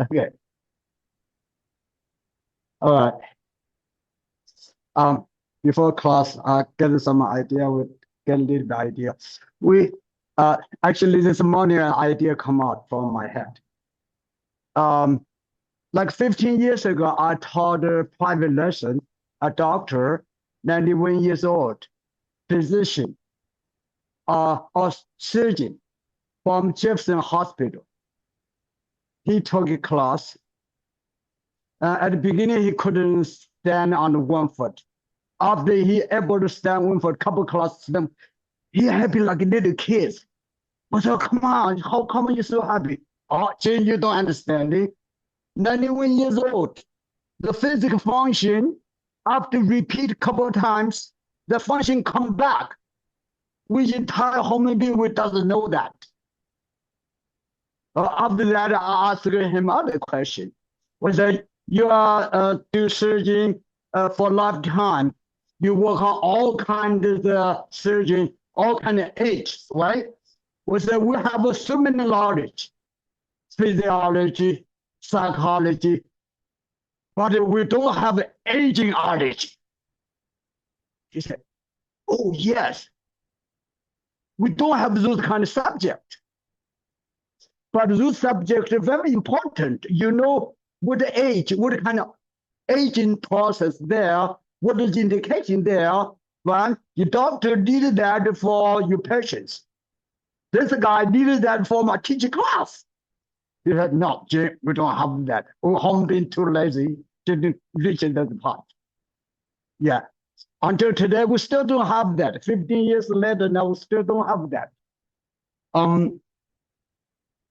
Okay. All right. Um, Before class, I get some idea. We get a little bit idea. We actually this morning an idea come out from my head. Um, like 15 years ago, I taught a private lesson. A doctor, 91 years old, physician, a surgeon from Jefferson Hospital. He took a class. At the beginning, he couldn't stand on one foot. After he able to stand one foot, couple classes, he happy like a little kid. I said, come on, how come you so happy? Oh, Jane, you don't understand it. 91 years old. The physical function, after repeat a couple of times, the function come back. Which entire human being doesn't know that. After that, I asked him other question. Was that you are do surgery for a lifetime. You work on all kinds of surgery, all kind of ages, right? Was that we have so many knowledge, physiology, psychology, but we don't have aging knowledge. He said, oh, yes, we don't have those kind of subject. But those subjects are very important. You know what age, what kind of aging process there, what is the indication there. One, the doctor needed that for your patients. This guy needed that for my teaching class. He said, no, Jim, we don't have that. We haven't been too lazy to reach that part. Yeah. Until today, we still don't have that. 15 years later, now we still don't have that. Um,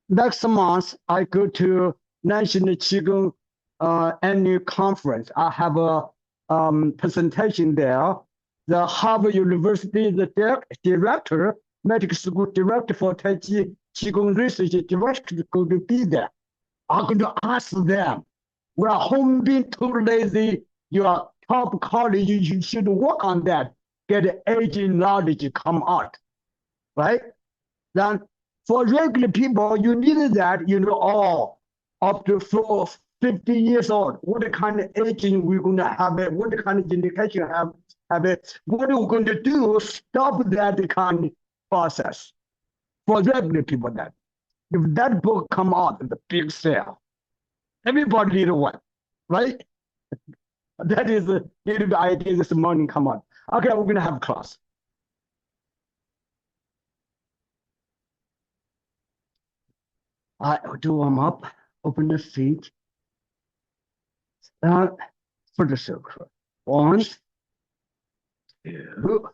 Next month, I go to National Qigong annual conference. I have a presentation there. The Harvard University, the director, medical school director for Tai Chi Qigong research director is going to be there. I'm going to ask them, we are home being too lazy. You are top college, you should work on that. Get aging knowledge come out, right? Then for regular people, you need that, up to 50 years old. What kind of aging we're going to have it? What kind of indication have it? What are we going to do? Stop that kind of process for regular people. That if that book come out, the big sale, everybody need one, right? That is a little idea this morning. Come on. Okay, we're going to have class. I do warm up, open the feet, start for the circle. 1, 2,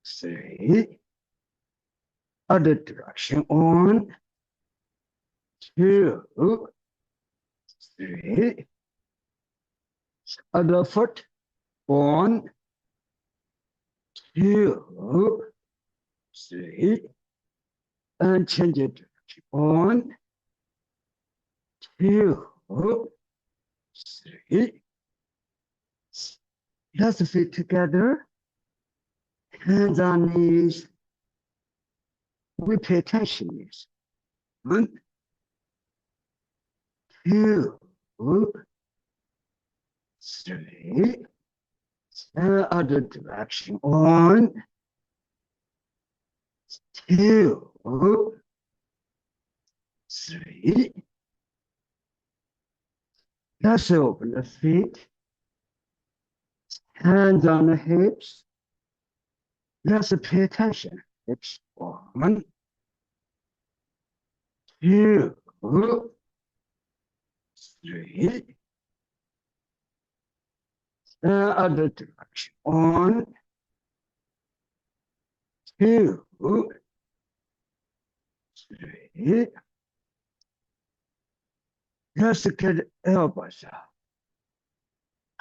3. Other direction. 1, 2, 3. Other foot. 1, 2, 3. And change it. 1, 2, 3. Let's feet together. Hands on knees. We pay attention to this. 1, 2, 3. Other direction. 1, 2, 3. Let's open the feet. Hands on the hips. Let's pay attention. Hips. 1, 2, 3. Other direction. 1, 2, 3. Let's get elbows out.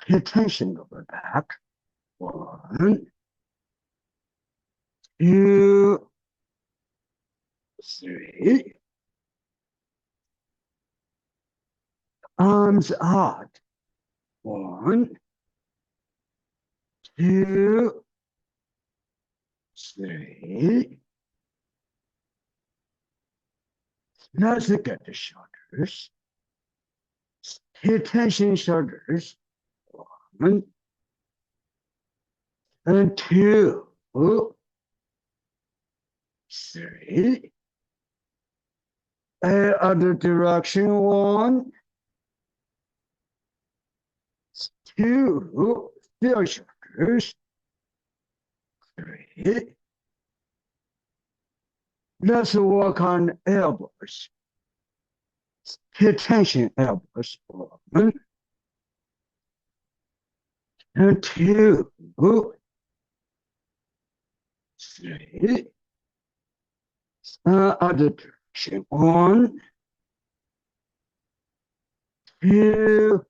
Pay attention over back. 1, 2, 3. Arms out. 1, 2, 3. Let's get the shoulders. Pay attention, shoulders. 1 and 2, 3. Other direction. 1, 2. Feel shoulders. 3. Let's work on elbows. Pay attention, elbows. 1 and 2, 3. Other direction. 1, 2,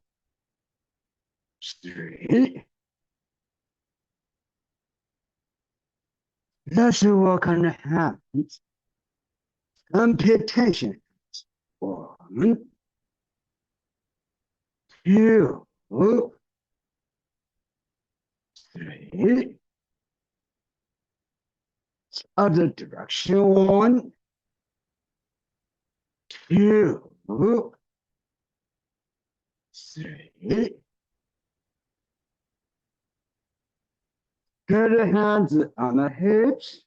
3. Let's work on the hands and pay attention. 1, 2, 3. Other direction. 1, 2, 3. Get the hands on the hips.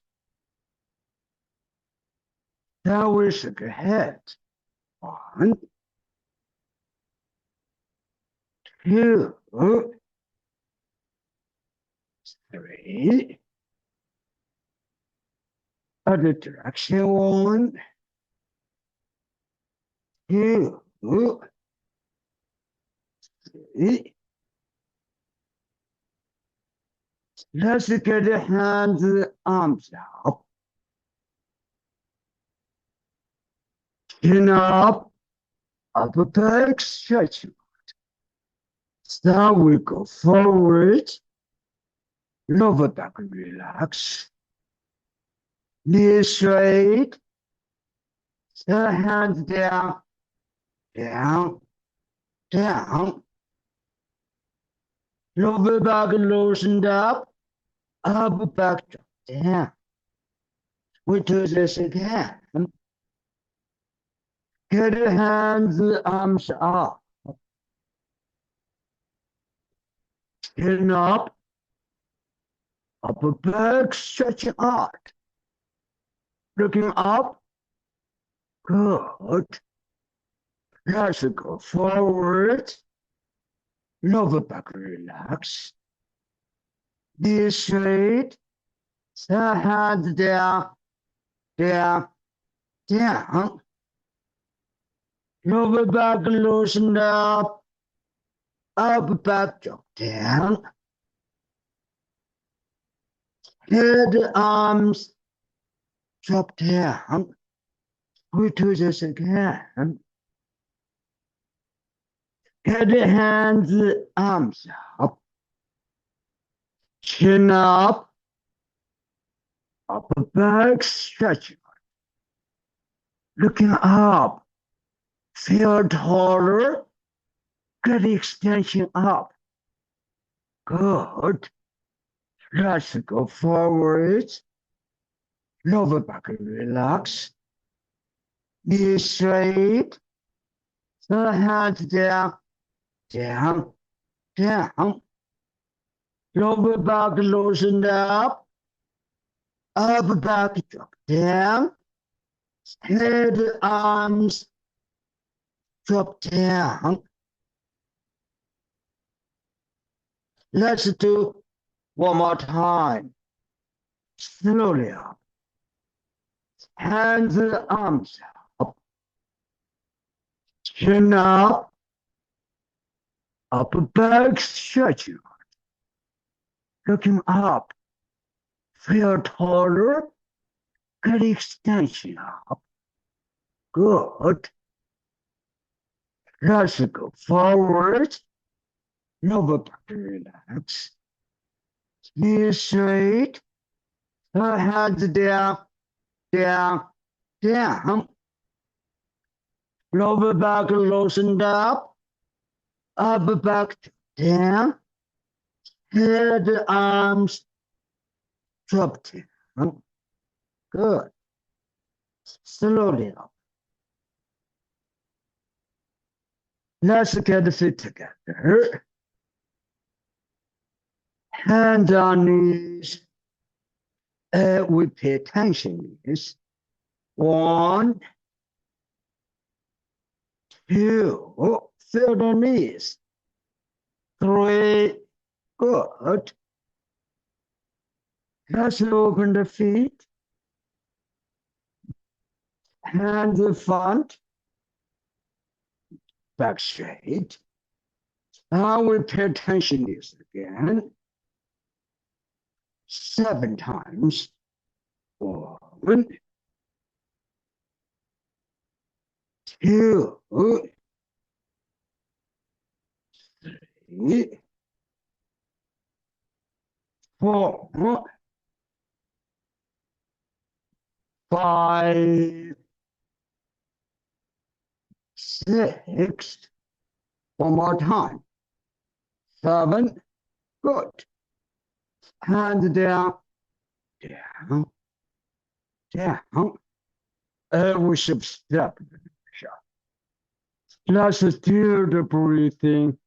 Now we shake the head. 1, 2, 3. Other direction. 1, 2, 3. Let's get the hands, arms up. Chin up, upper back stretching. Now we go forward, lower back relax. Knees straight, the hands down, down, down. Lower back loosened up, upper back down. We do this again. Get the hands, arms up. Chin up, upper back stretching out. Looking up, good. Let's go forward, lower back relax. Knees straight, the hands down, down, down. Lower back loosened up, upper back drop down. Head, arms, drop down. We do this again. Get the hands, arms up. Chin up, upper back stretching. Looking up, feel taller, get the extension up. Good. Let's go forward, lower back relax. Knees straight, the hands down, down, down. Lower back loosened up, upper back drop down. Head, arms, drop down. Let's do one more time. Slowly up. Hands and arms up. Chin up. Upper back stretching. Looking up. Feel taller. Get extension up. Good. Let's go forward. Lower back relax. Knees straight. Hands down, down, down. Lower back loosened up. Upper back down. Head, arms, drop down. Good. Slowly up. Let's get the feet together. Hand on knees. We pay attention. Is 1, 2, feel the knees. 3, good. Let's open the feet. Hands in front. Back straight. Now we pay attention to this again. 7 times. 1, 2, 3, 4, 5, 6. One more time. 7. Good. Hands down, down, down. We should step. Let's do the breathing.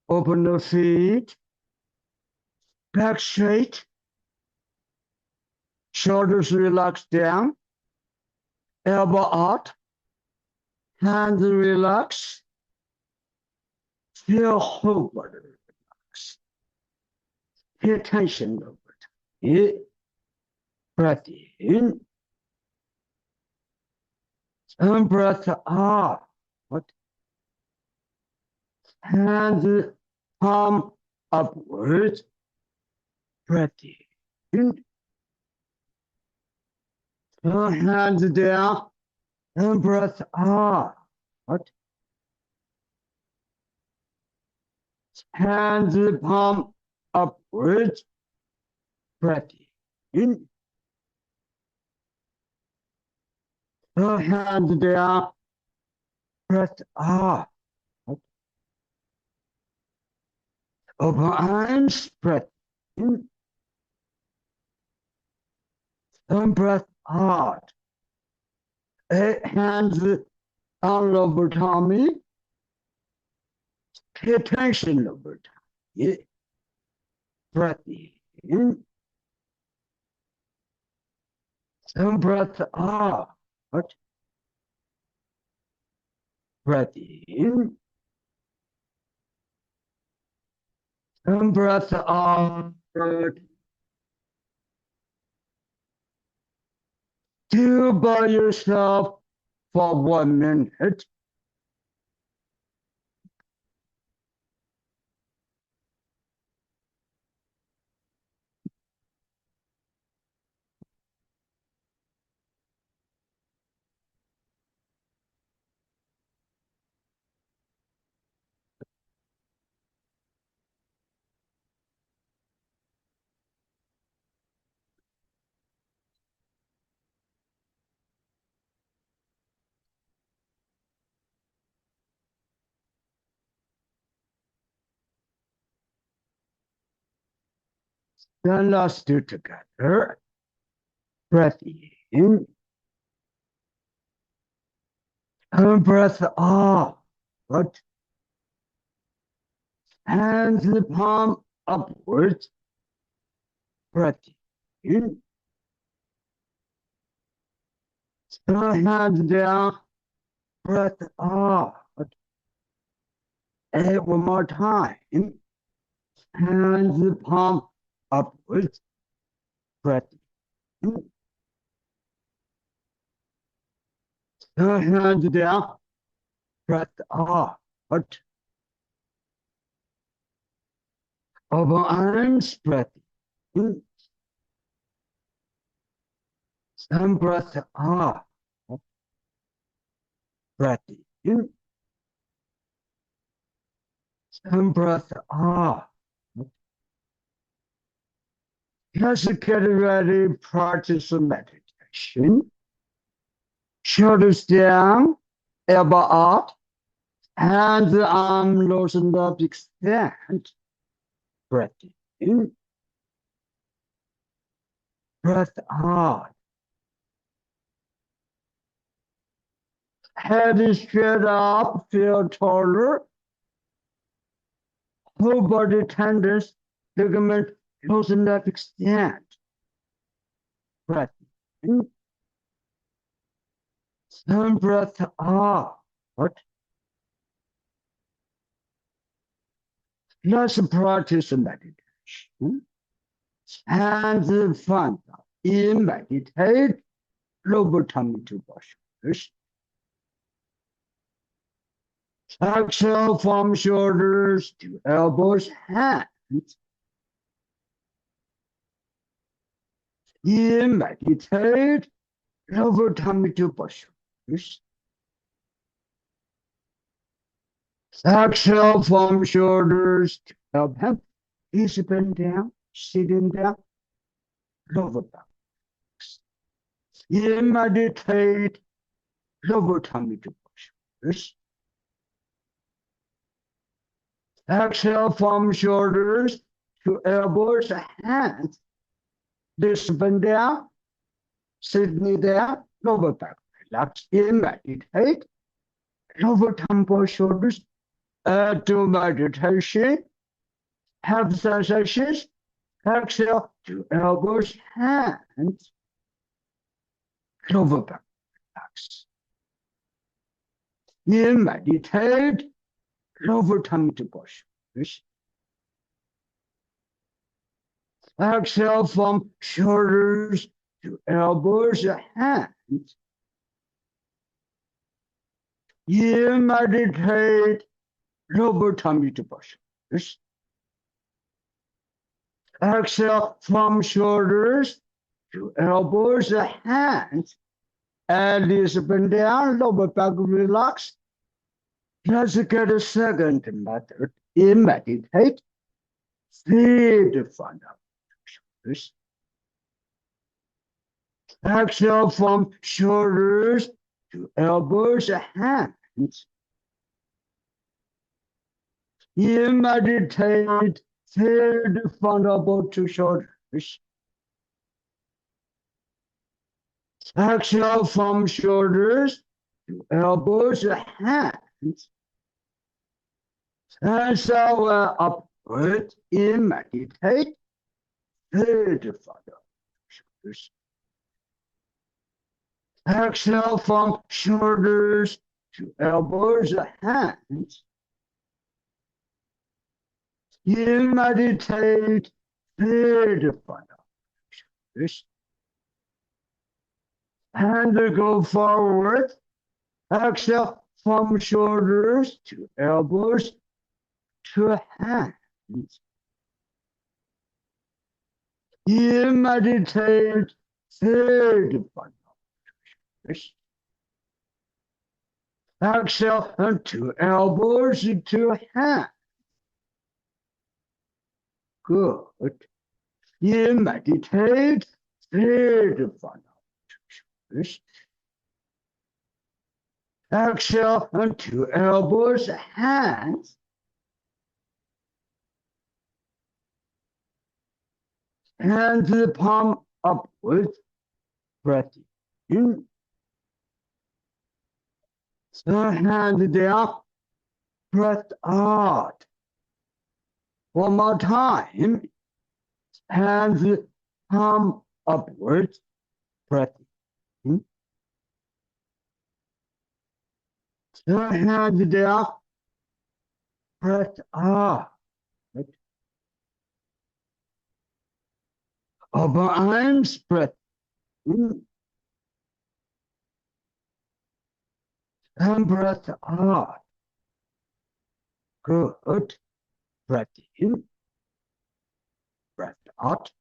Open the feet. Back straight. Shoulders relax down. Elbow out. Hands relax. Feel whole body relax. Pay attention over it. Breath in. And breath out. Hands palm upwards. Breath in. Hands down. And breath out. Hands palm upwards. Breath in. Hands down. Breath out. Open arms. Breath in. And breath out. Hands on lower tummy. Pay attention over time. Breath in. And breath out. Breath in. And breath out. Do by yourself for 1 minute. Then let's do together. Breath in. And breath out. Hands in the palm upwards. Breath in. Hands down. Breath out. And one more time. Hands in the palm upwards. Breath in. Hands down. Breath out. Open arms. Breath in. And breath out. Breath in. And breath out. Let's get ready, practice the meditation. Shoulders down, elbow out, hands, arm loosened up, extend. Breath in. Breath out. Head is straight up, feel taller. Whole body tendons, ligament, close enough extent. Breath in. And breath out. Let's practice meditation. And find out. In meditate, lower tummy to shoulders. Exhale from shoulders to elbows, hands. In meditate, lower tummy to shoulders. Exhale from shoulders to elbows. Ease bend down, sitting down, lower back. In meditate, lower tummy to shoulders. Exhale from shoulders to elbows, hands. This bend down, sitting down, lower back. Relax. In meditate, lower tummy shoulders. Do meditation. Have sensations. Exhale to elbows, hands. Lower back. Relax. In meditate, lower tummy to shoulders. Exhale from shoulders to elbows, hands. In meditate, lower tummy to shoulders. Exhale from shoulders to elbows, hands. And is bend down, lower back, relax. Let's get a second method. In meditate, feed the front of shoulders. Exhale from shoulders to elbows, hands. In meditate, feed the front of both shoulders. Exhale from shoulders to elbows, hands. And so upward in meditate, feed the front of shoulders. Exhale from shoulders to elbows, hands. In meditate, feed the front of shoulders. And go forward. Exhale from shoulders to elbows to hands. In meditate, feed the front of shoulders. Exhale to elbows to hands. Good. In meditate, feed the front of shoulders. Exhale to elbows, hands. And the palm upwards. Breath in. So hand down. Breath out. One more time. Hands palm upwards. Breath in. So hands down. Breath out. Open arms. Breath in. And breath out. Good. Breath in. Breath out.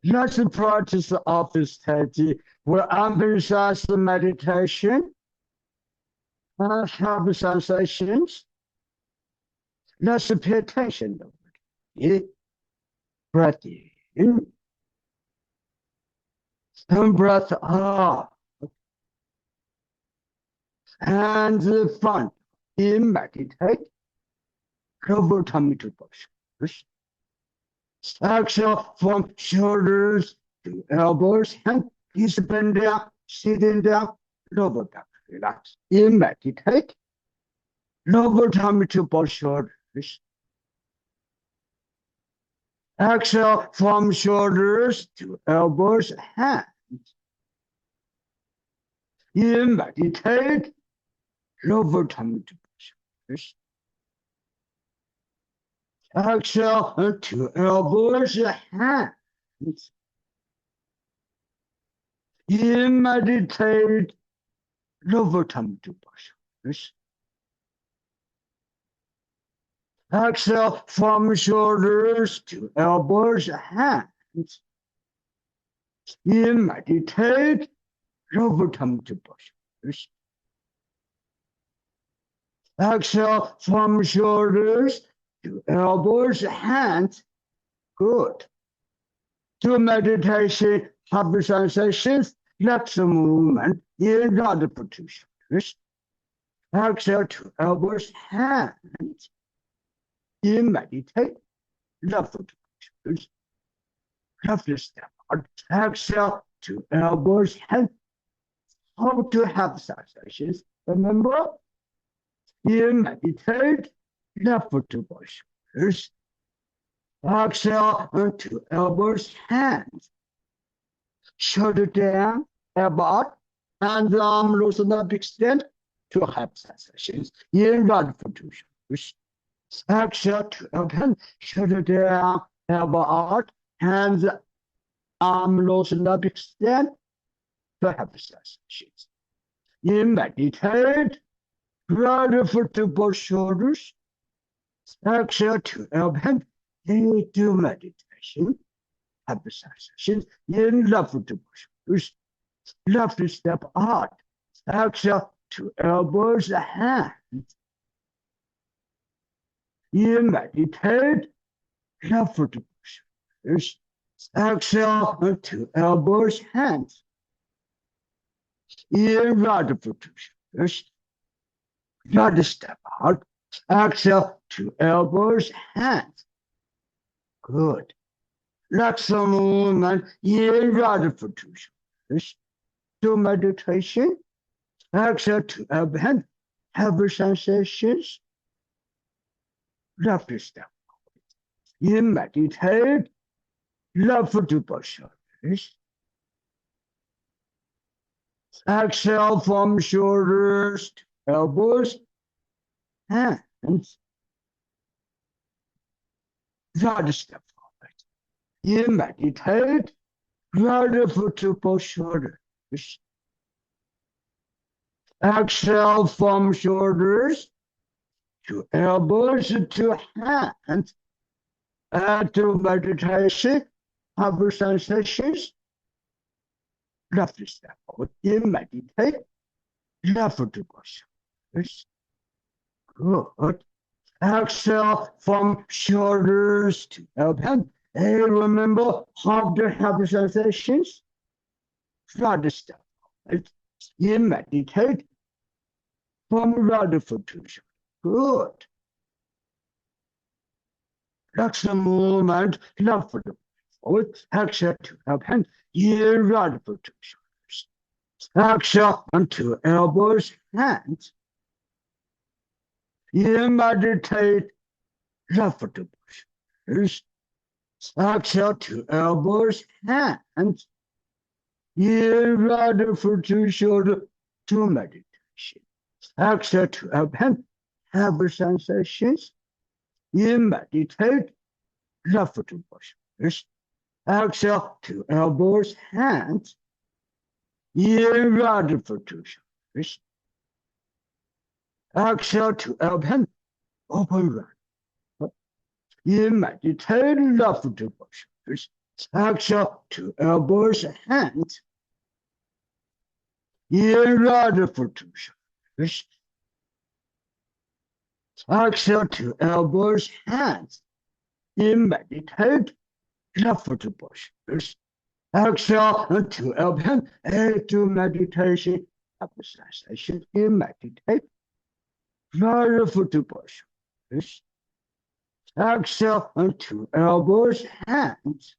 Let's practice the office Tai Chi. We'll emphasize the meditation and have sensations. Let's pay attention to it. Breath in. And breath out. And the front. In meditate. Lower tummy to shoulders. Exhale from shoulders to elbows. And please bend down. Sitting down, lower back, relax. In meditate, lower tummy to both shoulders. Exhale from shoulders to elbows, hands. In meditate, lower tummy to both shoulders. Exhale to elbows, hands. In meditate, lower tummy to both shoulders. Exhale from shoulders to elbows, hands. In meditate, lower tummy to both shoulders. Exhale from shoulders to elbows, hands. Good. Do meditation, have sensations, relax the movement in order for two shoulders. Exhale to elbows, hands. In meditate, left foot to shoulders. Left step out. Exhale to elbows, hands. How to have sensations? Remember? In meditate, left foot to both shoulders. Exhale to elbows, hands. Shoulder down, elbow up, and arm loosen up, extend to have sensations. In right for two shoulders. Exhale to open, shoulder down, elbow out, hands, arm loosen up, extend to have sensations. In meditate, right foot to both shoulders. Exhale to open, do meditation. Have sensations in left foot to both shoulders. Left step out. Exhale to elbows, hands. In meditate, left foot to both shoulders. Exhale to elbows, hands. In right foot to shoulders. Right step out. Exhale to elbows, hands. Good. Relax the movement in right foot to shoulders. Do meditation. Exhale to open. Have sensations. Left step. In meditate. Left foot to both shoulders. Exhale from shoulders to elbows, hands. Right step forward. In meditate, right foot to both shoulders. Exhale from shoulders to elbows to hands. Add to meditation, have sensations. Left step forward. In meditate, left foot to both shoulders. Good. Exhale from shoulders to open. Hey, remember how to have sensations? Right step forward. In meditate, from right foot to shoulder. Good. Relax the movement, left foot forward. Exhale to open. In right foot to shoulders. Exhale onto elbows, hands. In meditate, left foot to shoulders. Exhale to elbows, hands. In right foot to shoulder to meditation. Exhale to open. Have sensations. In meditate, left foot to shoulders. Exhale to elbows, hands. In right foot to shoulders. Exhale to open right. In meditate, left foot to shoulders. Exhale to elbows, hands. In right foot to shoulders. Exhale to elbows, hands. In meditate, left foot to shoulders. Exhale to open, to meditation, have sensation. In meditate, right foot to shoulders. Exhale to elbows, hands.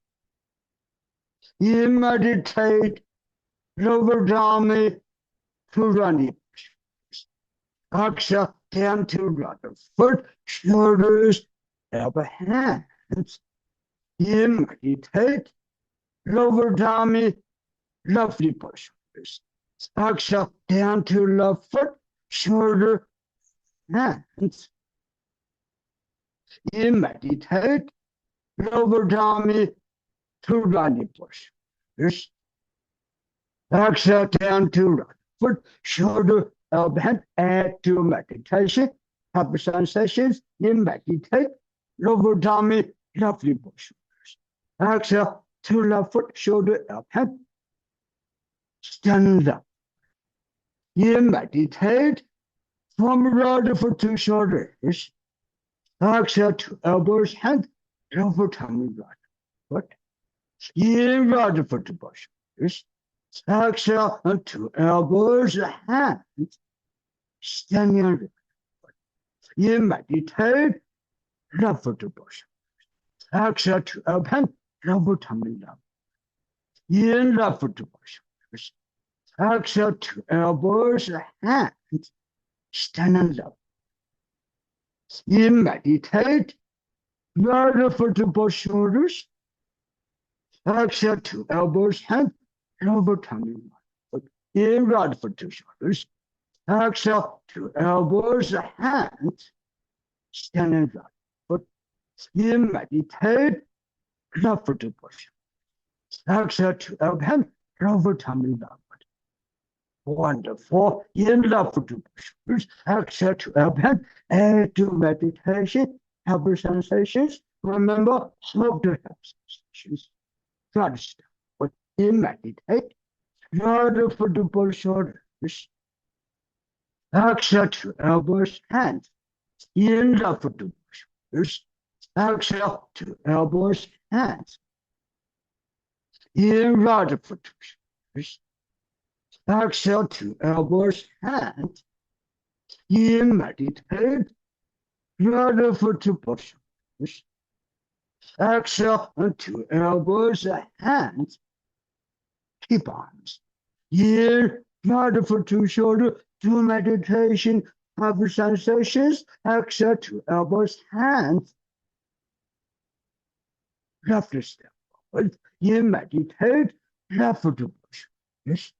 In meditate, lower tummy to running. Exhale, down to running. Foot, shoulders, elbow, hands. In, meditate. Lower tummy, lovely postures. Exhale, down to left foot, shoulder, hands. In, meditate. Lower tummy to running postures. Exhale, down to right foot, shoulder, elbow, hand. Add to meditation. Have sensations in meditate. Lower tummy, lovely postures. Exhale to left foot, shoulder, elbow, hand. Stand up. In meditate from right foot to shoulders. Exhale to elbows, hand. Lower tummy, right foot. In right foot to postures. Exhale to elbows, hands, standing. You meditate, left foot to push. Exhale to open, elbow tummy down. In left foot to push. Exhale to elbows, hands, standing up. You meditate, right foot to push shoulders. Exhale to elbows, hands. Lower tummy, in right foot to shoulders. Exhale to elbows, hands, standing right foot. In meditate, left foot to push. Exhale to elbow, hand, lower tummy downward. Wonderful. In left foot to push. Exhale to elbow, hand, add to meditation, have sensations. Remember how to have sensations. Try to step. In meditate, right foot to push shoulders. Exhale to elbows, hands. In left foot to shoulders. Exhale to elbows, hands. In right foot to shoulders. Exhale to elbows, hands. In meditate, right foot to push shoulders. Exhale to elbows, hands. Keep arms. In right foot to shoulder, to meditation, have sensations, exhale to elbows, hands. Left step forward. You meditate, left foot to push. Yes.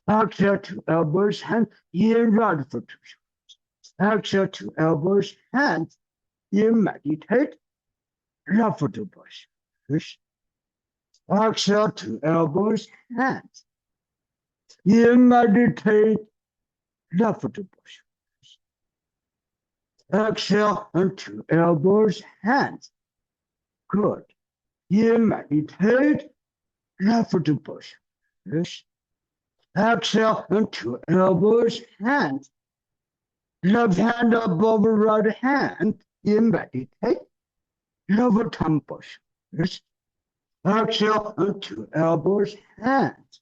Exhale to elbows, hands. You right foot to shoulders. Exhale to elbows, hands. You meditate, left foot to push. Yes. Exhale to elbows, hands. You meditate, left foot to push. Exhale to elbows, hands. Good. You meditate, left foot to push. Yes. Exhale to elbows, hands. Left hand above right hand. You meditate, lower tongue push. Yes. Exhale to elbows, hands.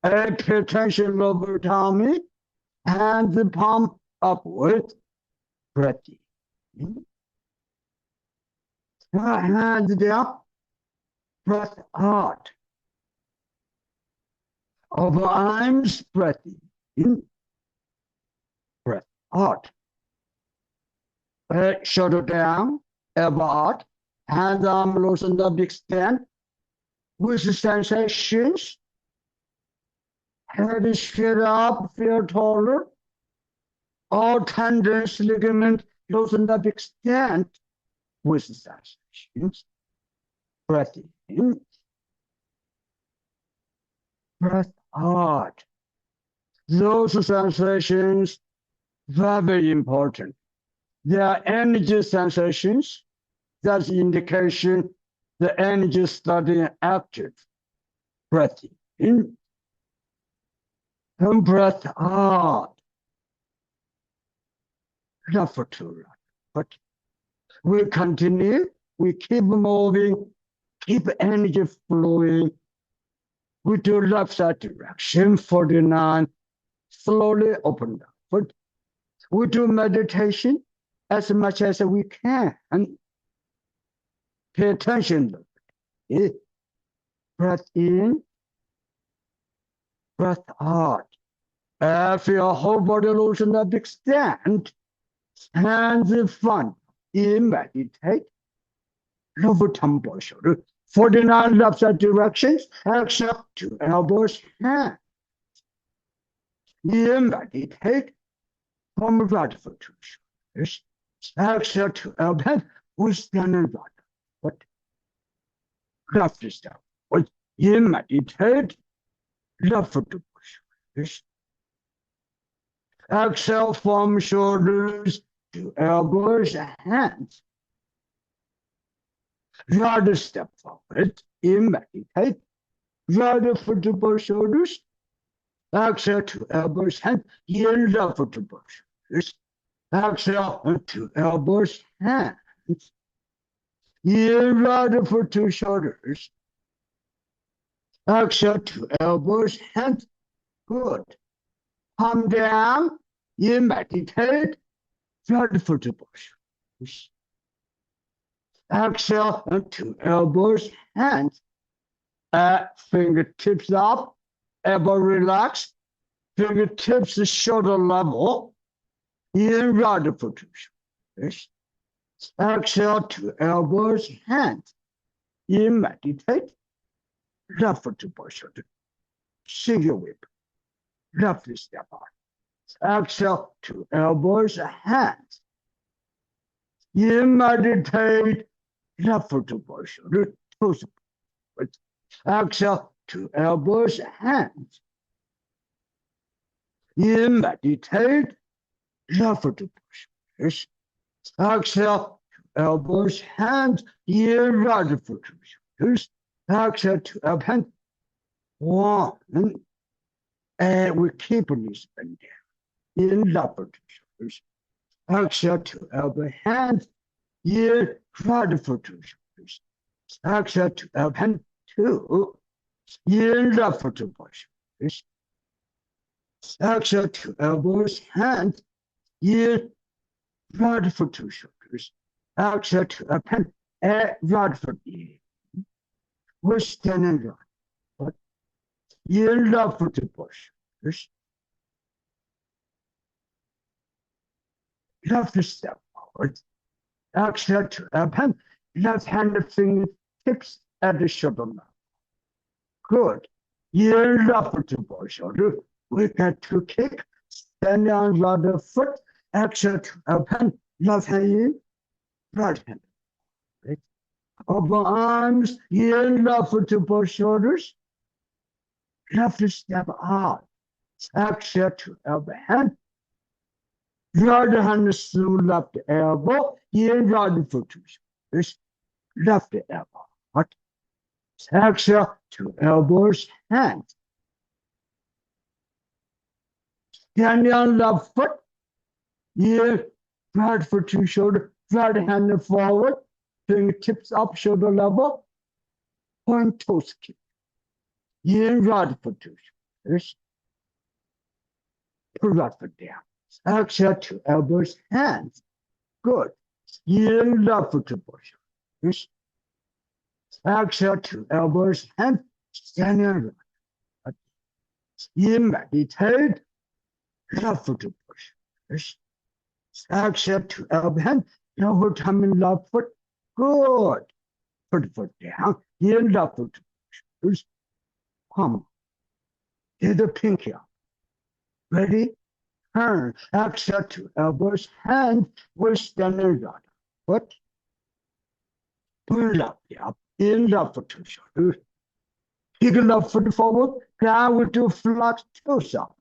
Pay attention lower tummy, and the palm upward. Breath in. Hands down. Breath out. Over arms, breath in. Breath out. Shoulder down, elbow out. Hands, arm, loosen up, extend. With the sensations. Head is straight up, feel taller. All tendons, ligament, loosen up, extend. With the sensations. Breath in. Breath out. Those sensations, very important. They are energy sensations. That's indication the energy is starting active. Breath in and breath out. Not for too long, but we continue. We keep moving, keep energy flowing. We do left side direction, 49. Slowly open the foot. We do meditation as much as we can. And pay attention. Breath in, Breath out. Feel whole body loosen up, extend. Hands in front. In meditate. Lower tongue ball shoulder. 49 left side directions. Exhale to elbows, hand. In meditate. From right foot to shoulders. Exhale to elbow. We stand and right. But left step. In meditate. Left foot to shoulders. Exhale from shoulders to elbows, hands. Right step forward, in meditate. Right foot to both shoulders. Exhale to elbows, hands. In left foot to both shoulders. Exhale to elbows, hands. In right foot to shoulders. Exhale to elbows, hands. Good. Palm down, in meditate. Right foot to both shoulders. Exhale to elbows, hands. Fingertips up, elbow relaxed. Fingertips to shoulder level. In right foot to shoulders. Exhale to elbows, hands. In meditate. Left foot to both shoulders. Single whip. Left step out. Exhale to elbows, hands. In meditate. Left foot to both shoulders. Toes forward. Exhale to elbows, hands. In meditate. Left foot to both shoulders. Exhale to elbows, hands. In right foot to shoulders. Exhale to elbow. One. And we keep knees bent down. In left foot to shoulders. Exhale to elbow, hands. In right foot to shoulders. Exhale to elbow, two. In left foot to both shoulders. Exhale to elbows, hands. In right foot to shoulders. Exhale to elbow, right foot in. We're standing right. In left foot to both shoulders. Left step forward. Exhale to elbow. Left hand fingertips at the shoulder level. Good. In left foot to both shoulders. We get to kick. Stand on right foot. Exhale to elbow. Left hand in. Right hand. Right. Over arms. In left foot to both shoulders. Left step out. Exhale to elbow, hand. Right hand through left elbow. In right foot to shoulders. Left elbow. Out. Exhale to elbows, hands. Stand on left foot. In right foot to shoulder. Right hand forward. Fingertips up shoulder level. Point toes kick. In right foot to shoulders. Put right foot down. Exhale to elbows, hands. Good. In left foot to both shoulders. Exhale to elbows, hands. Standing right. In meditate. Left foot to both shoulders. Exhale to elbow, hand. Over time in left foot. Good. Put foot down. In left foot to both shoulders. Palm. Get the pinky up. Ready? Turn. Exhale to elbows, hand. We're standing right. Foot. Pull up, up. In left foot to shoulders. Kick left foot forward. Down with two flat toes up.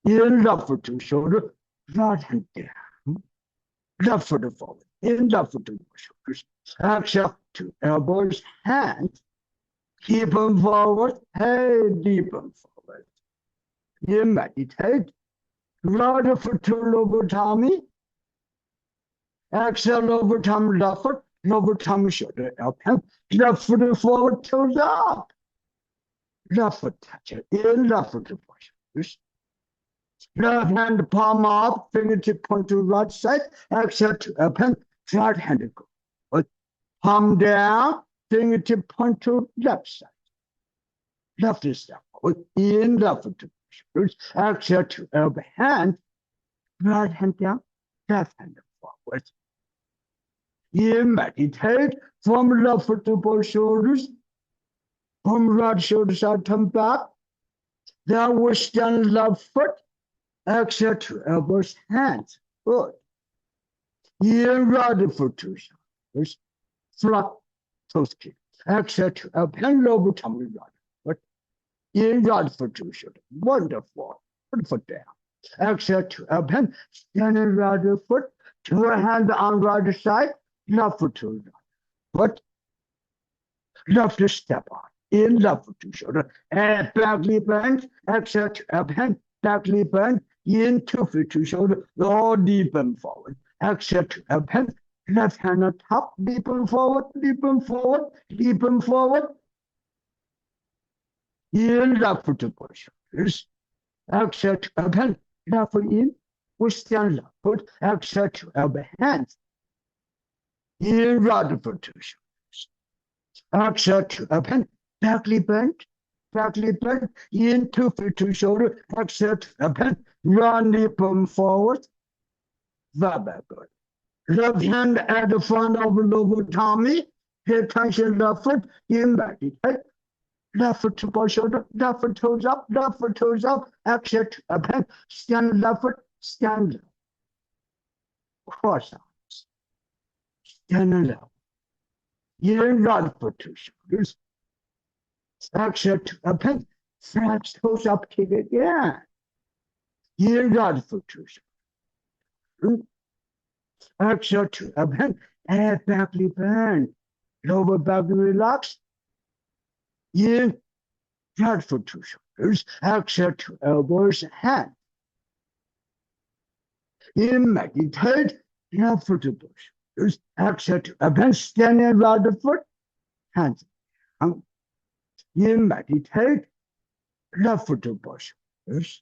In left foot to shoulder. Right hand down. Left foot forward. In left foot to shoulders. Exhale to elbows, hands. Keep them forward. Hey, deep them forward. You meditate. Right foot to lower tummy. Exhale over tummy, left foot. Lower tummy, shoulder, up. Left foot forward, toes up. Left foot touch it. In left foot to push. Left hand palm up. Fingertip point to right side. Exhale to up. Right hand go. Palm down. Fingertip point to left side. Left step forward. In left foot to shoulders. Exhale to elbow hand. Right hand down. Left hand forward. In meditate from left foot to both shoulders. From right shoulder side, turn back. Then we stand left foot. Exhale to elbows, hands. Good. In right foot to shoulders. Flat toes kick. Exhale to elbow, hand lower tummy right foot. In right foot to shoulders. Wonderful. Put foot down. Exhale to elbow, hand. Standing right foot. Two hand on right side. Left foot to right foot. Left step on. In left foot to shoulder. And back knee bend. Exhale to elbow, hand. Back knee bend. In 2 feet to shoulder. All knee bend forward. Exhale to elbow, hand. Left hand on top. Knee bend forward. Knee bend forward. Knee bend forward. In left foot to both shoulders. Exhale to elbow, hand. Left foot in. We stand left foot. Exhale to elbow, hands. In right foot to shoulders. Exhale to elbow, hand. Back knee bend. Back knee bend. In 2 feet to shoulder. Exhale to elbow, hand. Right knee bend forward. Very good. Left hand at the front of the lower tummy. Pay attention, left foot. In meditate. Left foot to both shoulder. Left foot toes up. Left foot toes up. Exhale to elbow, hand. Stand left foot. Stand left. Cross arms. Stand left. In right foot to shoulders. Exhale to elbow, hand. Flex toes up. Kick again. In right foot to shoulders. Exhale to elbow, hand. And back knee bend. Lower back relax. In right foot to shoulders. Exhale to elbows, hand. In meditate. Left foot to both shoulders. Exhale to elbow, hand. Standing right foot. Hands down. In meditate. Left foot to both shoulders.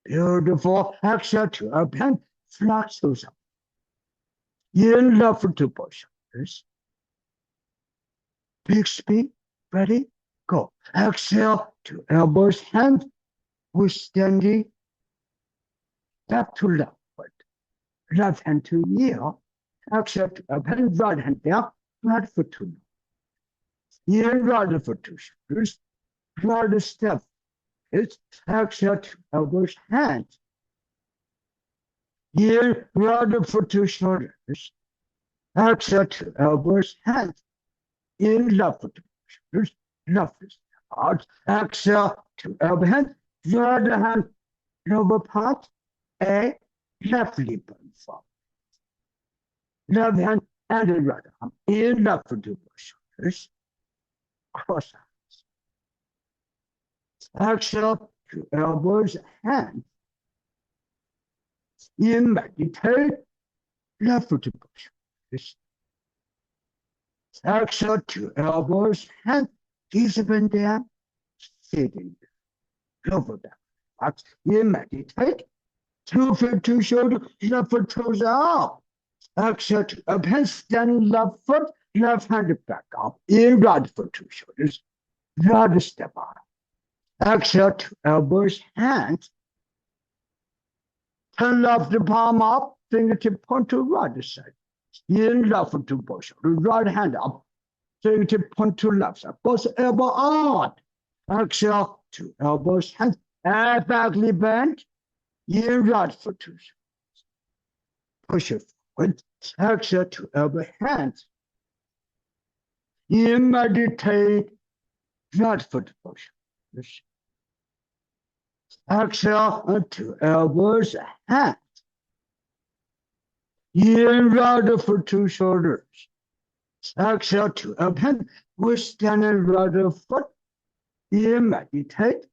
Beautiful. Exhale to elbow, hand. Flex those up. In left foot to both shoulders. Big speed. Ready? Go. Exhale to elbows, hand. We're standing. Back to left foot. Left hand to heel. Exhale to elbow, hand. Right hand down. Right foot to heel. In right foot to shoulders. Right step. It's exhale to elbows, hands. Here, right foot to shoulders. Exhale to elbows, hands. In left foot to shoulders. Left step out. Exhale to elbow, hand. Right hand, lower part. A left knee bend forward. Left hand and the right arm. In left foot to both shoulders. Cross arms. Exhale to elbows, hands. In meditate. Left foot to both shoulders. Exhale to elbows, hands. Knees bend down. Sitting. Lower back. In meditate. 2 feet to shoulder. Left foot toes up. Exhale to elbow, hand. Standing left foot. Left hand back up. In right foot to shoulders. Right step out. Exhale to elbows, hands. Turn left palm up. Fingertip point to right side. In left foot to both shoulders. Right hand up. Fingertip point to left side. Both elbow out. Exhale to elbows, hands. And back knee bend. In right foot to shoulders. Push it forward. Exhale to elbow, hands. In meditate. Right foot to both shoulders. Exhale to elbows, hands. In right foot to shoulders. Exhale to elbow, hand. We're standing right foot. In meditate.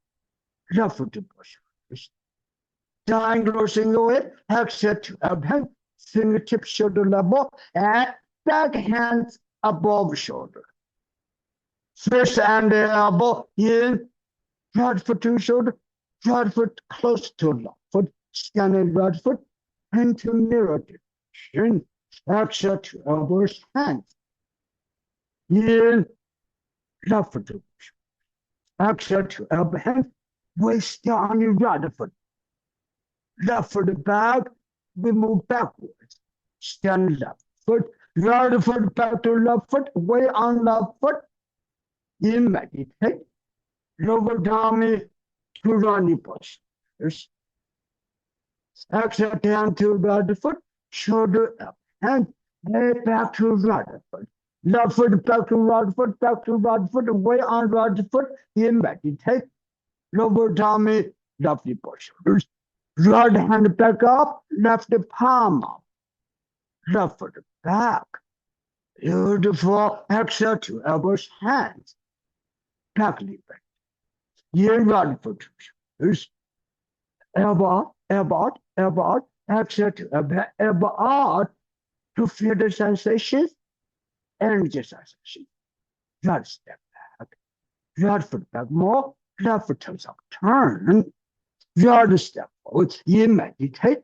Left foot to both shoulders. Triangle single way. Exhale to elbow, hand. Fingertips shoulder level. And back hands above shoulder. Fist and the elbow. In right foot to shoulder. Right foot close to left foot. Standing right foot into mirror direction. Exhale to elbows, hands. In left foot to Exhale to elbow hand. Weight still on your right foot. Left foot back. We move backwards. Stand left foot. Right foot back to left foot. Weight on left foot. In meditate. Lower tummy to running postures. Exhale down to right foot. Shoulder up. Hand. Head back to right foot. Left foot back to right foot. Back to right foot. Weight on right foot. In meditate. Lower tummy. Lovely postures. Right hand back up, left palm up, left foot back. Beautiful. Exhale to elbows, hands. Back knee bend. In right foot. Elbow out, elbow out, elbow out. Exhale to elbow out to feel the sensations, energy sensation. Right step back. Right foot back more. Left foot toes up. Turn. Right step forward. In meditate.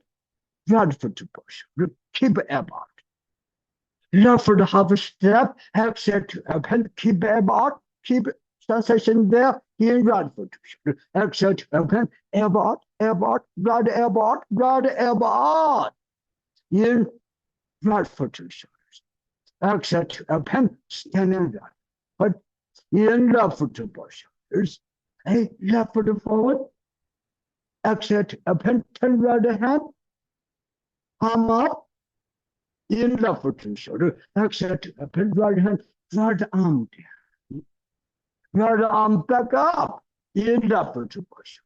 Right foot to push. Keep elbow out. Left foot half a step. Exhale to open. Keep elbow out. Keep sensation there. In right foot. Exhale to open. Elbow out. Elbow out. Right elbow out. Right elbow out. In right foot to shoulders. Exhale to open. Standing right foot. In left foot to push. Hey, left foot forward. Exhale to open. Turn right hand. Palm up. In left foot to shoulder. Exhale to open. Right hand. Right arm down. Right arm back up. In left foot to push.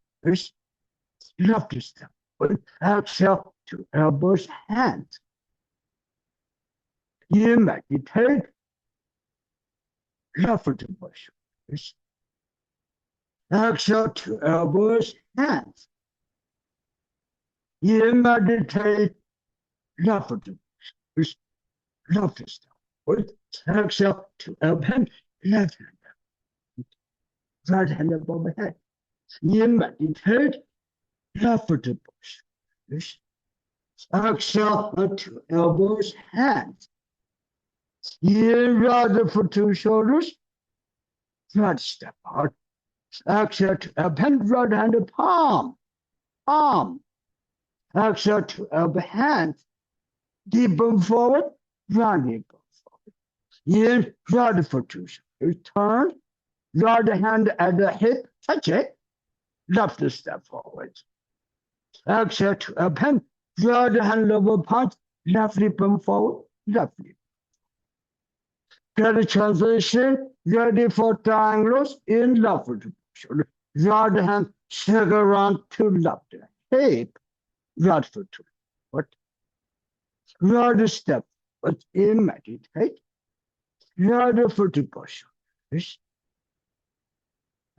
Left step. Exhale to elbows, hands. In meditate. Left foot to push. Exhale to elbows, hands. In meditate. Left foot to push. Left step. Exhale to open. Left hand. Right hand above the head. In meditate. Left foot to push. Exhale to elbows, hands. In right foot to shoulders. Right step out. Exhale to open. Right hand palm. Palm. Exhale to elbow, hands. Deep bone forward. Right knee bone forward. In right foot to shoulders. Turn. Right hand at the hip. Touch it. Left step forward. Exhale to open. Right hand lower punch. Left hip bone forward. Left hip. Get a transition. Ready for triangles. In left foot to shoulder. Right hand shake around to left hip. Right foot to foot. Right step. But in meditate. Right foot to push.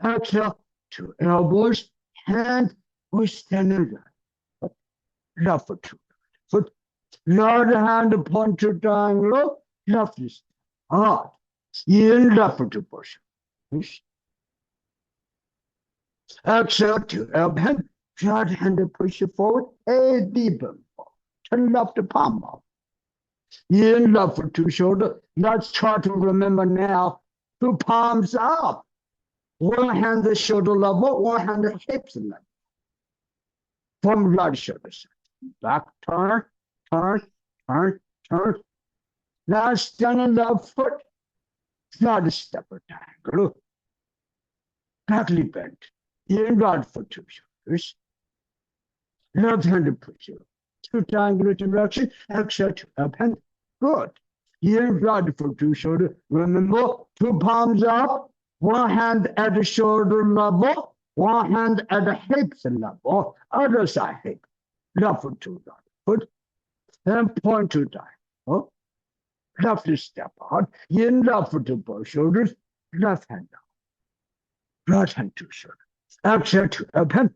Exhale to elbows. Hand. We stand right. Left foot to foot. Right hand point to triangle. Left step. Hard. In left foot to push. Exhale to elbow hand. Right hand push it forward. A deep bend forward. Turn left palm up. In left foot to shoulder. Let's try to remember now. Two palms up. One hand the shoulder level. One hand the hips level. From right shoulder. Back turn. Turn. Turn. Turn. Now stand left foot. Right step triangle. Backly bend. In right foot to shoulders. Left hand push it. Two triangular direction. Exhale to open. Good. In right foot to shoulder. Remember, two palms up. One hand at the shoulder level. One hand at the hips level. Other side hip. Left foot to right foot. And point to triangle. Left step out. In left foot to both shoulders. Left hand down. Right hand to shoulder. Exhale to open.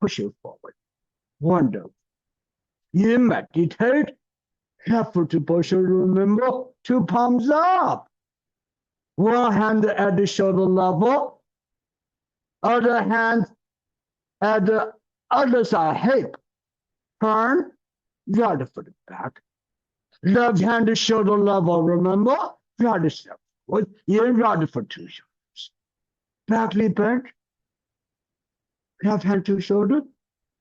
Push it forward. Wonderful. In meditate. Left foot to both shoulders. Remember, two palms up. One hand at the shoulder level. Other hand at the other side hip. Turn. Right foot back. Left hand to shoulder level, remember? Right step forward. In right foot to shoulders. Back knee bend. Left hand to shoulder.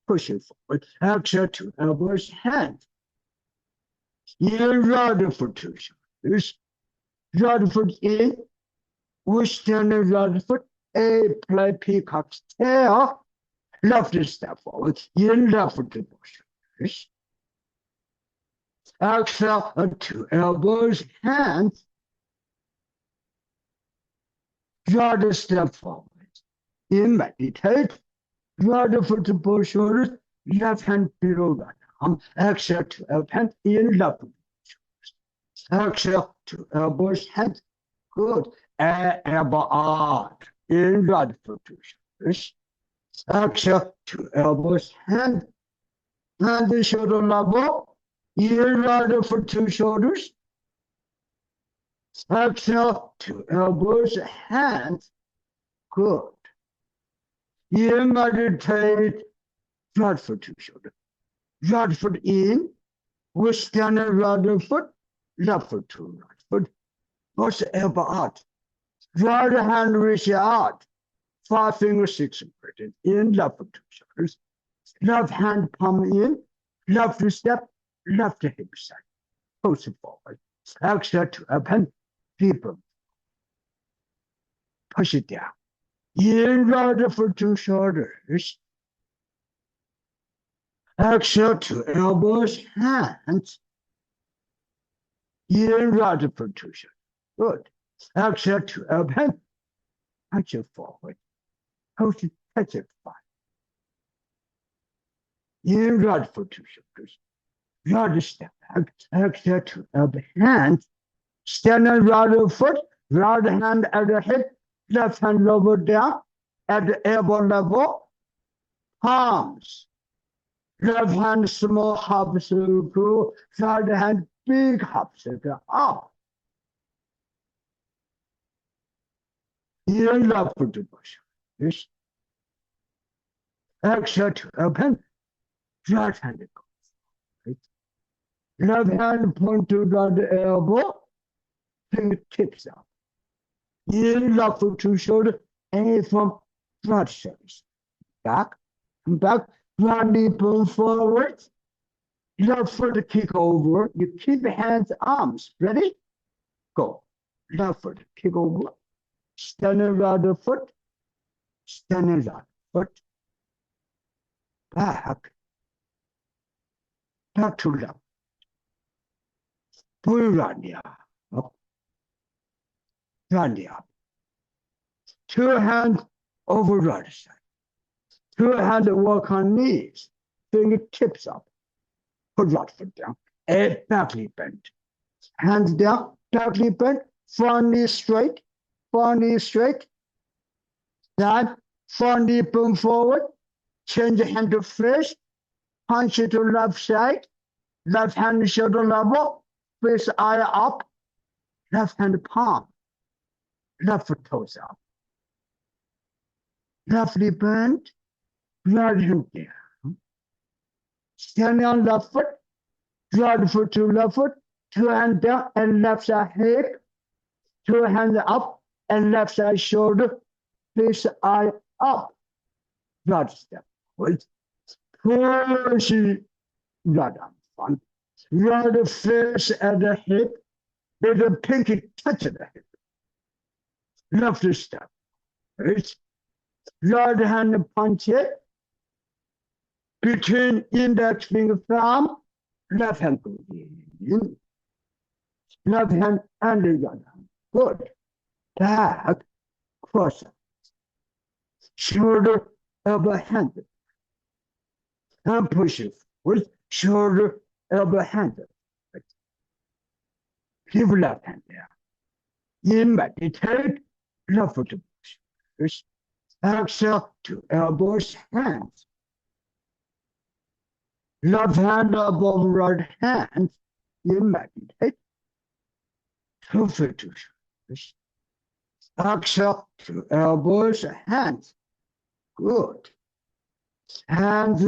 Push it forward. Exhale to elbows, hands. In rudder for 2 shoulders. Rudder foot in. We stand in rudder foot. A play peacock's tail. Left step forward. In left foot to both shoulders. Exhale to elbows, hands. Rudder step forward. In meditate. Rudder foot to both shoulders. Left hand below right arm. Exhale to left hand. In left foot. Exhale to elbows, hands. Good. Elbow out. In right foot to shoulders. Exhale to elbows, hands. Hand the shoulder level. In right foot to shoulders. Exhale to elbows, hands. Good. You meditate. Right foot to shoulder. Right foot in. We stand in right foot. Left foot to right foot. Push the elbow out. Right hand reach out. 5 fingers, 6 separated. In left foot to shoulders. Left hand palm in. Left step. Left hip side. Push it forward. Exhale to open. Deeper. Push it down. In right foot to shoulders. Exhale to elbows, hands. In right foot to shoulders. Good. Exhale to open. Punch it forward. Push it, touch it fine. In right foot to shoulders. Right step back. Exhale to open. Hands. Stand on right foot. Right hand at the hip. Left hand lower down. At the elbow level. Palms. Left hand small hop circle. Right hand big hop circle. Up. In left foot to push. Yes. Exhale to open. Right hand goes. Right. Left hand point to right elbow. Fingertips up. In left foot to shoulder. And from right shoulders. Back. And back. Right knee bone forward. Left foot kick over. You keep the hands, arms. Ready? Go. Left foot kick over. Standing right foot. Standing right foot. Back. Back to left. Pull right knee up. Right knee up. 2 hands over right side. 2 hands work on knees. Fingertips up. Put right foot down. And back knee bend. Hands down. Back knee bend. Front knee straight. Front knee straight. That front knee boom forward. Change hand to face. Punch it to left side. Left hand shoulder level. Face eye up. Left hand palm. Left foot toes up. Left knee bend. Right hand down. Standing on left foot. Right foot to left foot. 2 hands down and left side hip. 2 hands up and left side shoulder. Face eye up. Right step. Wait. Push right arm front. Right face at the hip. With the pinky touch at the hip. Left step. Wait. Right hand punch it. Between index finger thumb. Left hand goes in. Left hand and the other hand. Good. Back. Cross. Shoulder, elbow, hand. And push it with shoulder, elbow, hand. Leave left hand there. In meditate, left foot to push. Exhale to elbows, hands. Left hand above right hand. In meditate. 2 feet to push. Exhale to elbows, hands. Good. Hands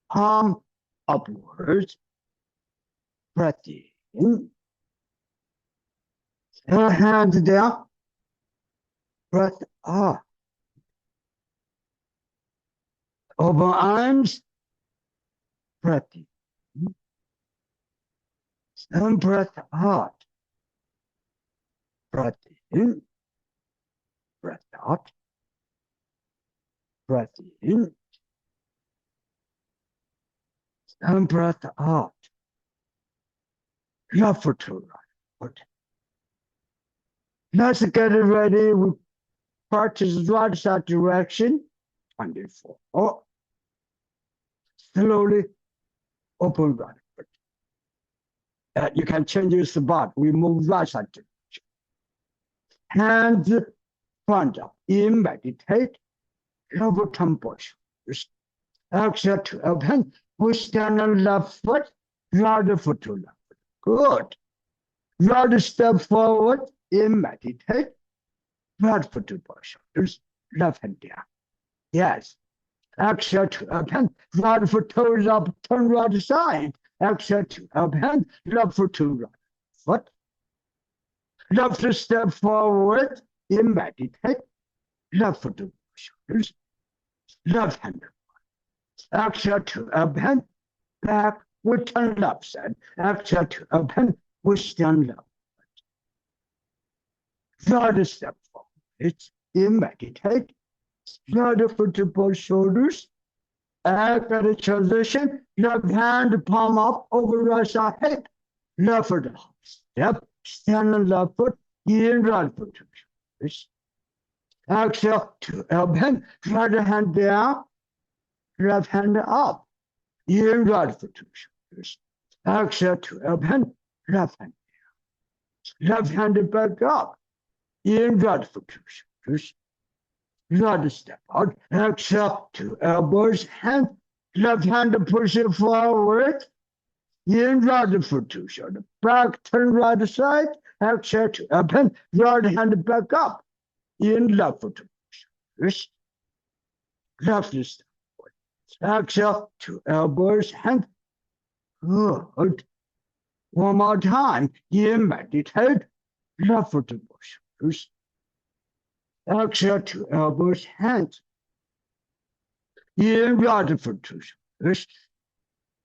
palm upwards. Breath in. Hands down. Breath out. Open arms, breath in, and breath out. Breath in, breath out, breath in, and breath out. Left foot to right foot. Let's get ready. We practice right side direction. 24. Oh, slowly open right foot. You can change your spot. We move right side direction. Hands front up. In meditate. Lower tempo shoulders. Exhale to open. Push down the left foot. Right foot to left foot. Good. Right step forward. In meditate. Right foot to both shoulders. Left hand down. Yes. Exhale to open. Right foot toes up. Turn right side. Exhale to open. Left foot to right foot. Left step forward. In meditate. Left foot to both shoulders. Left hand. Exhale to open. Back. We turn left side. Exhale to open. We stand left. Right step forward. It's in meditate. Right foot to both shoulders. After the transition, left hand palm up over right side hip. Left foot up. Step. Stand on left foot. In right foot to shoulders. Exhale to open. Right hand down. Left hand up. In right foot to shoulders. Exhale to open. Left hand down. Left hand back up. In right foot to shoulders. Right step out. Exhale to elbows, hand. Left hand push it forward. In right foot to shoulder. Back, turn right side. Exhale to open. Right hand back up. In left foot to shoulders. Left step forward. Exhale to elbows, hand. Good. One more time. In meditate. Left foot to shoulders. Exhale to elbows, hands. In right foot to shoulders.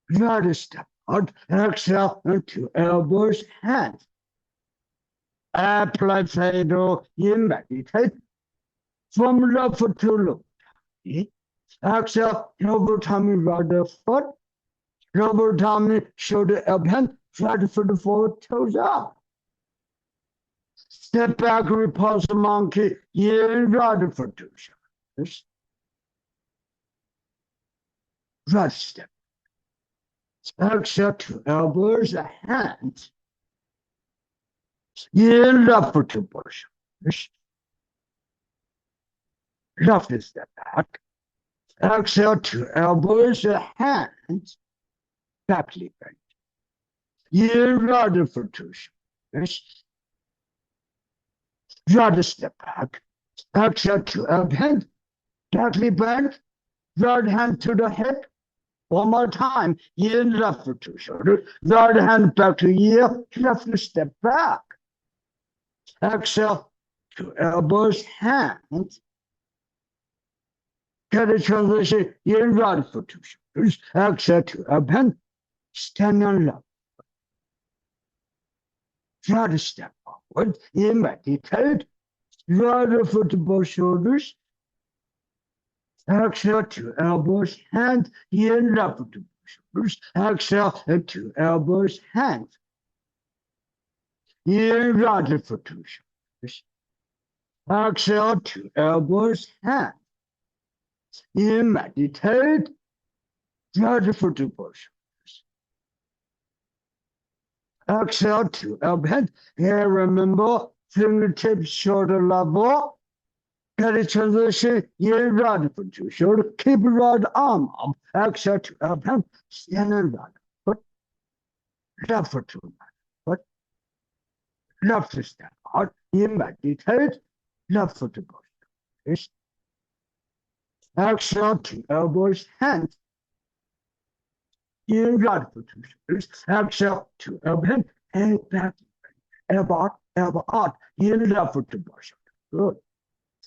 Right step out. Exhale to elbows, hands. Apply fader. In meditate. From left foot to left. Exhale. Lower tummy, right foot. Lower tummy, shoulder up, hand. Right foot forward, toes up. Step back, repulse monkey. In right foot to shoulders. Right step. Exhale to elbows, hands. In left foot to both shoulders. Left step back. Exhale to elbows, hands. Back leg bend. In right foot to shoulders. Right step back. Exhale to open. Back leg bend. Right hand to the hip. One more time. In left foot to shoulder. Right hand back to ear. Left step back. Exhale to elbows, hands. Get a transition. In right foot to shoulders. Exhale to open. Stand on left. Right step forward. In meditate. Right foot to both shoulders. Exhale to elbows, hands. In left foot to both shoulders. Exhale to elbows, hands. In right foot to shoulders. Exhale to elbows, hands. In meditate. Right foot to both shoulders. Exhale to elbow. Here, remember, fingertips shoulder level. Get a transition. In right foot to shoulder. Keep right arm up. Exhale to elbow. Stand on right foot. Left foot to right foot. Left step out. In meditate. Left foot to both shoulders. Exhale to elbows, hands. In right foot to shoulders. Exhale to elbow, head back, elbow out. In left foot to both shoulders. Good.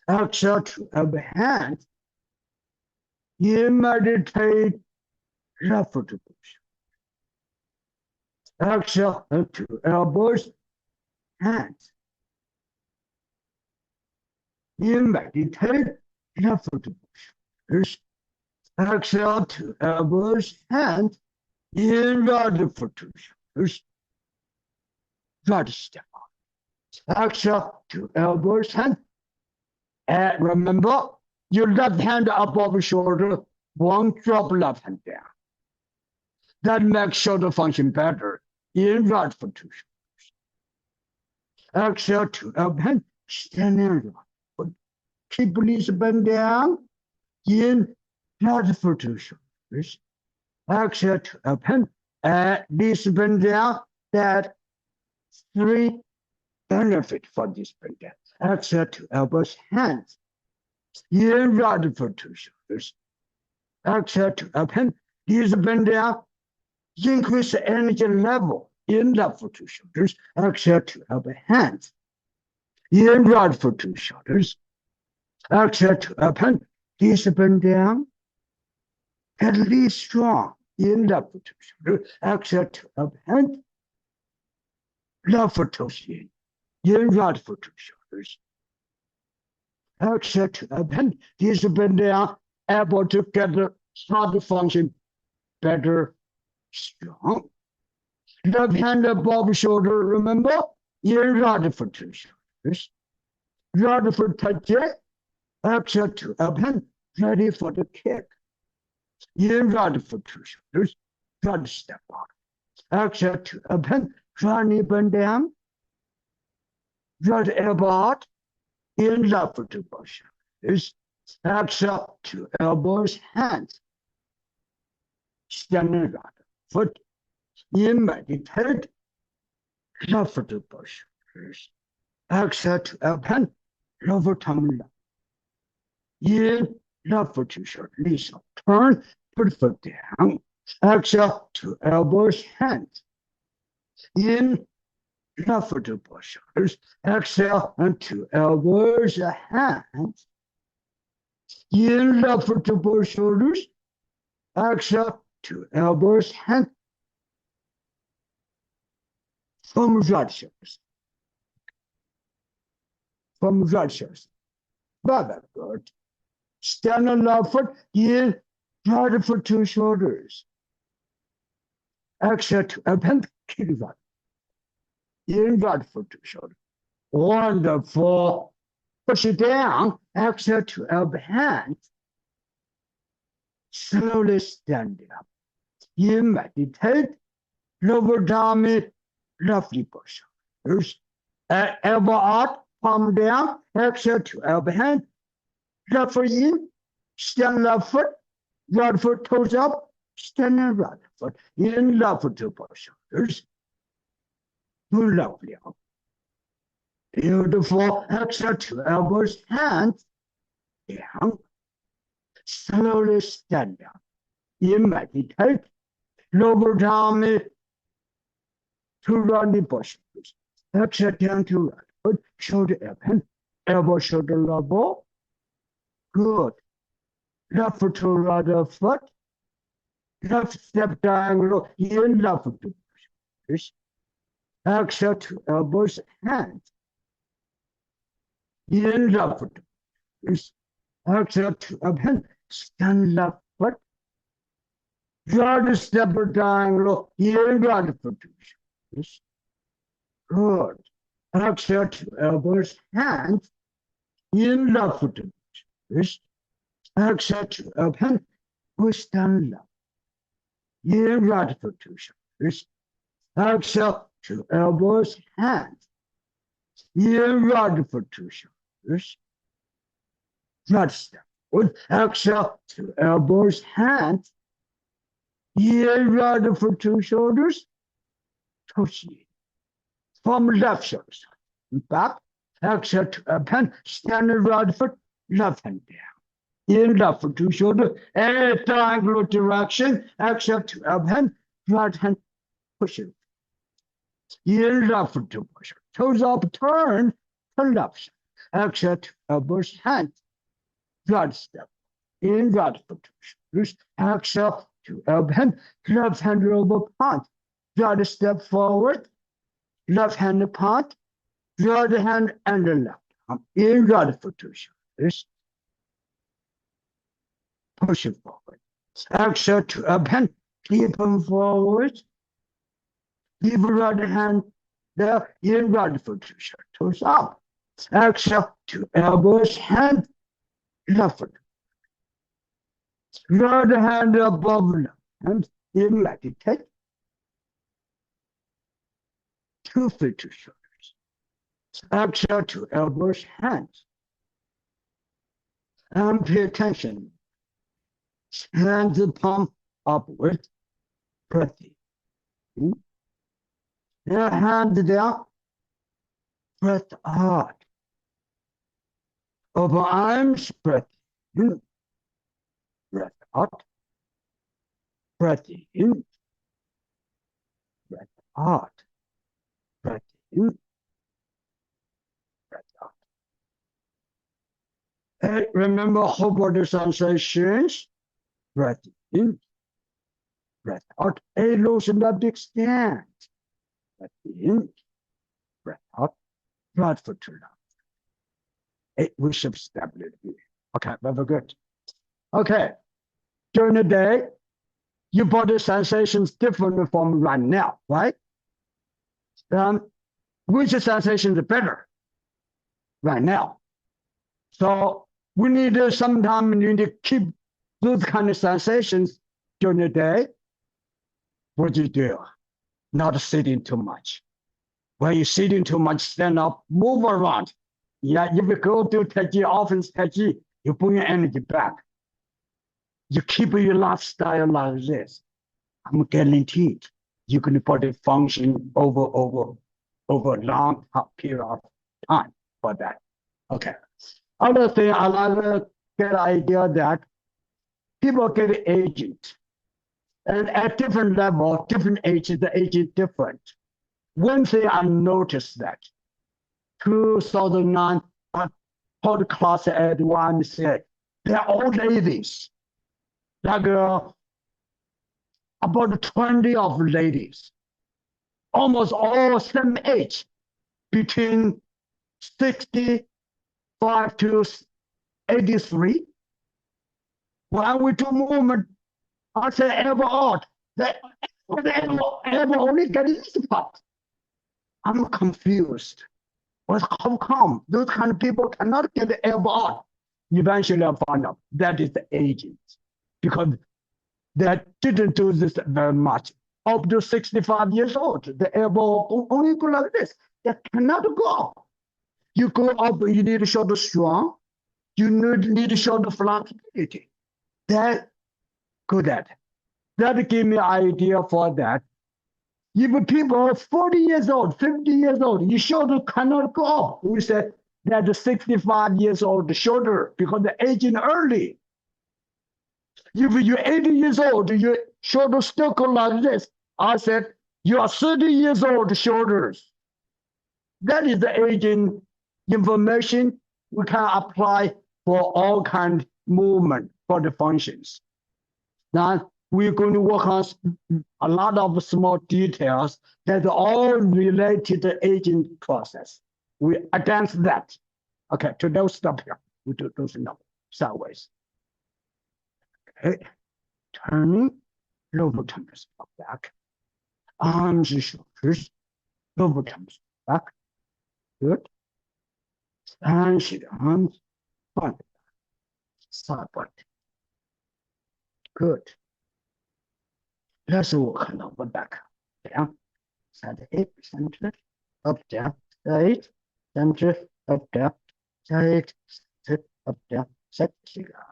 Exhale to elbow, hands. You meditate, left foot to push. Exhale, to elbows, hands. You meditate, left foot to push. Exhale, to elbows, hands. In right foot to shoulders. Right step out. Exhale, to elbows, hands. And remember, your left hand above the shoulder, one drop left hand down. That makes shoulder function better. In right foot to shoulders. Exhale to up hand, stand in right foot. Keep knees bend down. In right foot to shoulders. Exhale to up hand, and knees bend down. That 3 benefit from this bend down. Exhale to elbows, hands. In right foot to shoulders. Exhale to up hand, knees bend down. Increase the energy level in left foot to shoulders. Exhale to elbow, hands. In right foot to shoulders. Exhale to up hand, knees bend down. At least strong in left foot to shoulders. Exhale to up hand. Left foot toes in right foot to shoulders. Exhale to up hand, knees bend down. Able to get the heart function better. Strong. Left hand above shoulder, remember? In right foot to shoulders. Right foot touch it. Exhale to up hand, ready for the kick. In right foot to shoulders. Right step out. Exhale to up hand, right knee bend down. Right elbow out. In left foot to both shoulders. Exhale to elbows, hands. Standing right foot. In meditate, left foot to both shoulders. Exhale to up hand, lower tongue left. In left foot to shoulder, knees up. Turn, put foot down. Exhale to elbows, hands. In left foot to both shoulders. Exhale and to elbows, hands. In left foot to both shoulders. Exhale to elbows, hands. From right shoulders. From right shoulders. Very good. Stand on left foot. In right foot to shoulders. Exhale to up hand, kick right. In right foot to shoulder. Wonderful. Push it down. Exhale to up hand. Slowly stand up. In meditate. Lower tummy, left knee push. Elbow out, palm down. Exhale to elbow hand. Left foot in. Stand left foot. Right foot toes up. Stand in right foot. In left foot to both shoulders. Lovely. Beautiful. Exhale to elbows, hands down. Slowly stand up. In meditate. Lower tummy to right knee push. Exhale down to right foot. Shoulder up hand. Elbow, shoulder level. Good. Left foot to right foot. Left step diagonal. In left foot to push. Exhale to elbows, hands. In left foot. Exhale to up hand. Stand left foot. Right step diagonal. In right foot. Good. Exhale to elbows, hands. In left foot. Exhale to up hand. Push down left. In right foot. Exhale to elbows, hands. In right foot to shoulders. Right step. Exhale to elbows, hands. In right foot to shoulders. Touch knee. From left shoulder side. Back. Exhale to up hand. Stand in right foot. Left hand down. In left foot to shoulder. And triangular direction. Exhale to up hand. Right hand. Push it. In left foot to push. Toes up, turn to left. Exhale to elbows, hands. Right step. in, right foot to shoulders. Exhale to up hand, left hand over palm. Right step forward, left hand apart, right hand and the left arm in, right foot to shoulders. Push it forward. Exhale to up hand, keep them forward. Keep right hand there in, right foot to shoulders up. Exhale to elbows, hand, left foot. Right hand above left hand in, meditate. 2 feet to shoulders. Exhale to elbows, hands. And pay attention. Hands palm upward, breathing. And hand down, breath out. Open arms, breath in, breath out, breath in, breath out, breath in, breath out. And remember whole body sensations. Breath in, breath out. A loosen up the extent. Breath in, breath out. Right foot to left. We should stability. Okay, very good. Okay, during the day, your body sensations different from right now, right? Which sensation is better right now? So we need sometimes you need to keep those kind of sensations during the day. What do you do? Not sitting too much. When you're sitting too much, stand up, move around. Yeah, if you go to Tai Chi, often Tai Chi, you bring your energy back. You keep your lifestyle like this. I'm guaranteed you can put it function over a long period of time for that. Okay. Other thing, I like to get the idea that people get aged. And at different level, different ages, the age is different. One thing I noticed that 2009, I taught class at one said, they're all ladies. Like about 20 of ladies, almost all same age, between 65 to 83. When we do movement, I say ever odd. They ever only get this part. I'm confused. How come those kind of people cannot get the ever odd? Eventually, I found out that is the aging, because they didn't do this very much. Up to 65 years old, the elbow only go like this. They cannot go up. You go up, you need to show the strong. You need to show the flexibility. That good at. That gave me an idea for that. If people are 40 years old, 50 years old, you shoulder cannot go up. We said that the 65 years old, the shoulder, because they're aging early. If you're 80 years old, your shoulder still go like this. I said, you are 30 years old shoulders. That is the aging information we can apply for all kind of movement for the functions. Now, we're going to work on a lot of small details that are all related to the aging process. We against that. Okay, to those stop here. We do those sideways. Okay, turning, lower tumors back, arms and shoulders, lower tumors back. Good. And sit arms, front, side body. Good. Let's work on the back. Down, side hip, center, up, down, side, center, up, down, side, sit, up, down, set,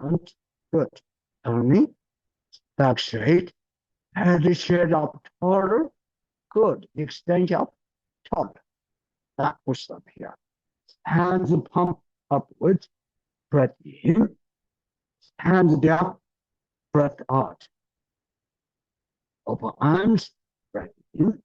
arms. Good. Turning, back straight, head straight up taller. Good. Extend up, taller. That will stop here. Hands pump upwards, breath in, hands down, breath out. Open arms, breath in,